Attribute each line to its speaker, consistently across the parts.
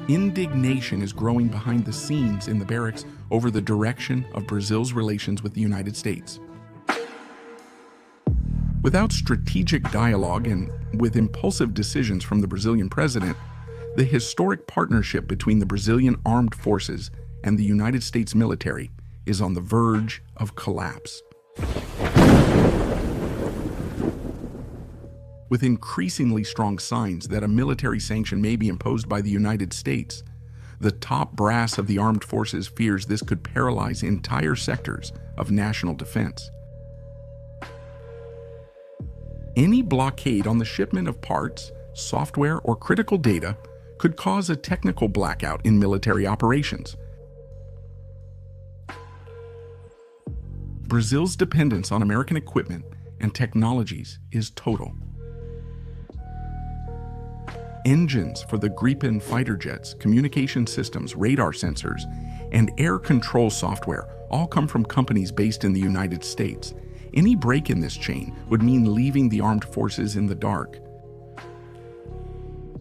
Speaker 1: Indignation is growing behind the scenes in the barracks over the direction of Brazil's relations with the United States. Without strategic dialogue and with impulsive decisions from the Brazilian president, the historic partnership between the Brazilian armed forces and the United States military is on the verge of collapse. With increasingly strong signs that a military sanction may be imposed by the United States, the top brass of the armed forces fears this could paralyze entire sectors of national defense. Any blockade on the shipment of parts, software, or critical data could cause a technical blackout in military operations. Brazil's dependence on American equipment and technologies is total. Engines for the Gripen fighter jets, communication systems, radar sensors, and air control software all come from companies based in the United States. Any break in this chain would mean leaving the armed forces in the dark.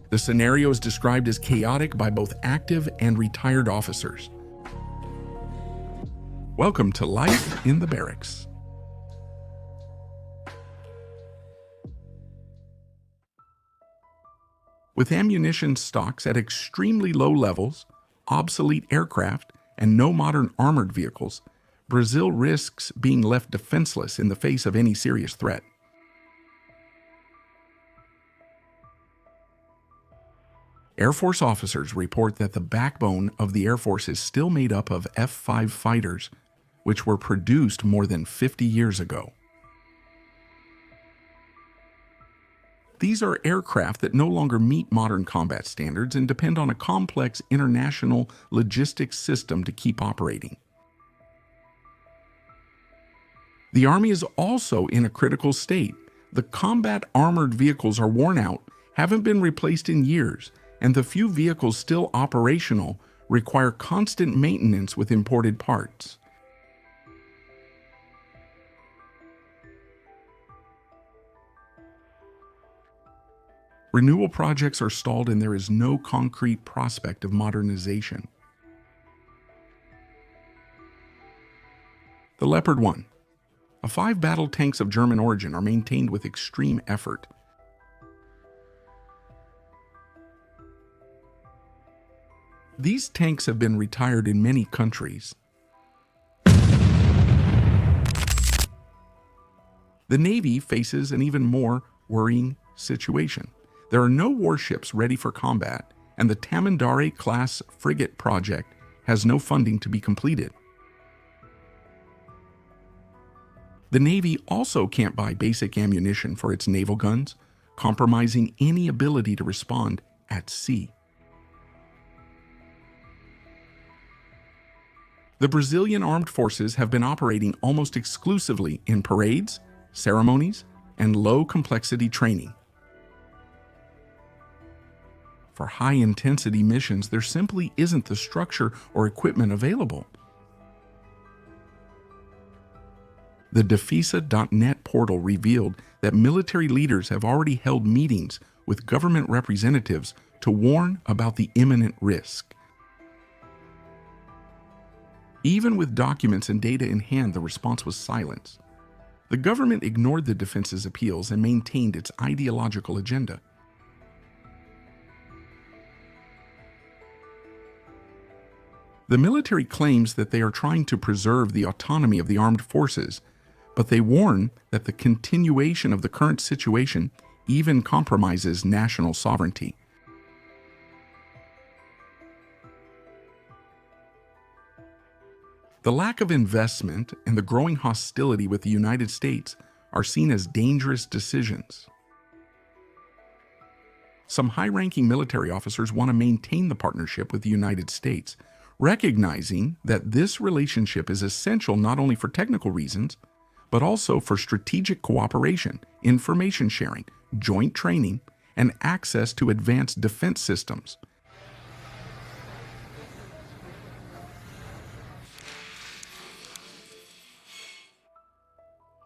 Speaker 1: The scenario is described as chaotic by both active and retired officers. Welcome to Life in the Barracks. With ammunition stocks at extremely low levels, obsolete aircraft, and no modern armored vehicles, Brazil risks being left defenseless in the face of any serious threat. Air Force officers report that the backbone of the Air Force is still made up of F-5 fighters, which were produced more than 50 years ago. These are aircraft that no longer meet modern combat standards and depend on a complex international logistics system to keep operating. The Army is also in a critical state. The combat armored vehicles are worn out, haven't been replaced in years, and the few vehicles still operational require constant maintenance with imported parts. Renewal projects are stalled and there is no concrete prospect of modernization. The Leopard 1. 5 battle tanks of German origin are maintained with extreme effort. These tanks have been retired in many countries. The Navy faces an even more worrying situation. There are no warships ready for combat, and the Tamandaré-class frigate project has no funding to be completed. The Navy also can't buy basic ammunition for its naval guns, compromising any ability to respond at sea. The Brazilian armed forces have been operating almost exclusively in parades, ceremonies, and low-complexity training. For high-intensity missions, there simply isn't the structure or equipment available. The Defisa.net portal revealed that military leaders have already held meetings with government representatives to warn about the imminent risk. Even with documents and data in hand, the response was silence. The government ignored the defense's appeals and maintained its ideological agenda. The military claims that they are trying to preserve the autonomy of the armed forces, but they warn that the continuation of the current situation even compromises national sovereignty. The lack of investment and the growing hostility with the United States are seen as dangerous decisions. Some high-ranking military officers want to maintain the partnership with the United States, recognizing that this relationship is essential not only for technical reasons, but also for strategic cooperation, information sharing, joint training, and access to advanced defense systems.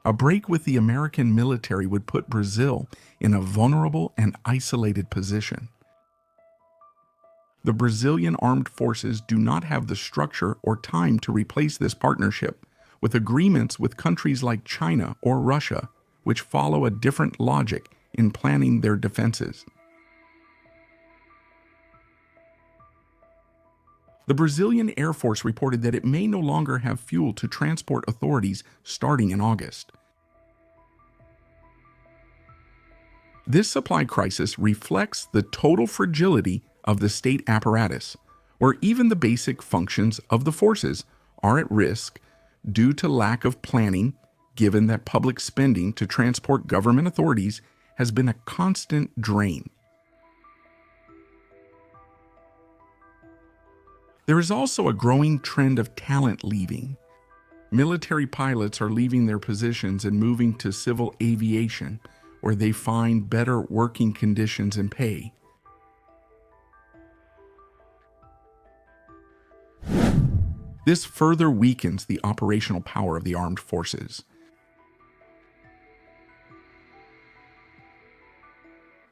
Speaker 1: A break with the American military would put Brazil in a vulnerable and isolated position. The Brazilian armed forces do not have the structure or time to replace this partnership with agreements with countries like China or Russia, which follow a different logic in planning their defenses. The Brazilian Air Force reported that it may no longer have fuel to transport authorities starting in August. This supply crisis reflects the total fragility of the state apparatus, where even the basic functions of the forces are at risk due to lack of planning, given that public spending to transport government authorities has been a constant drain. There is also a growing trend of talent leaving. Military pilots are leaving their positions and moving to civil aviation, where they find better working conditions and pay. This further weakens the operational power of the armed forces.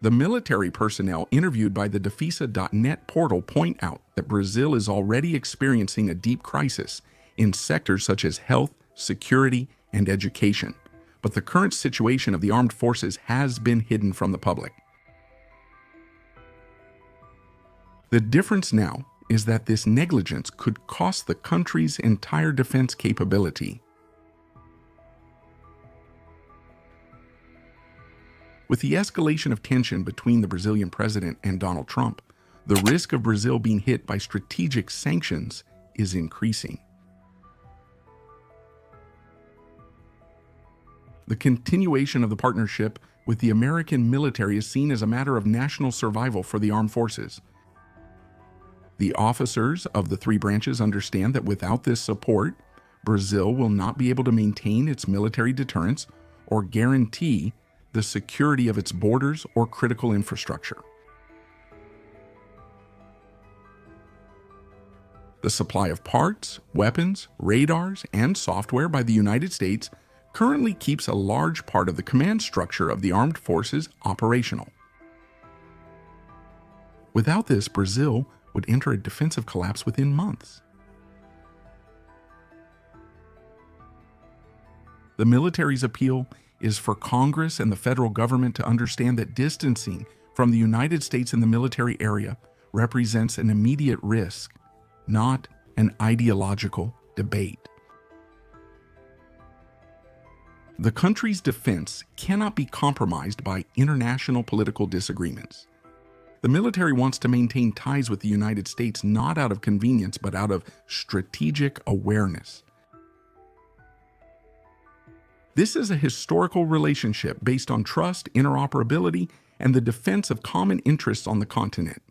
Speaker 1: The military personnel interviewed by the Defesa.net portal point out that Brazil is already experiencing a deep crisis in sectors such as health, security, and education, but the current situation of the armed forces has been hidden from the public. The difference now is that this negligence could cost the country's entire defense capability. With the escalation of tension between the Brazilian president and Donald Trump, the risk of Brazil being hit by strategic sanctions is increasing. The continuation of the partnership with the American military is seen as a matter of national survival for the armed forces. The officers of the three branches understand that without this support, Brazil will not be able to maintain its military deterrence or guarantee the security of its borders or critical infrastructure. The supply of parts, weapons, radars, and software by the United States currently keeps a large part of the command structure of the armed forces operational. Without this, Brazil would enter a defensive collapse within months. The military's appeal is for Congress and the federal government to understand that distancing from the United States in the military area represents an immediate risk, not an ideological debate. The country's defense cannot be compromised by international political disagreements. The military wants to maintain ties with the United States not out of convenience but out of strategic awareness. This is a historical relationship based on trust, interoperability, and the defense of common interests on the continent.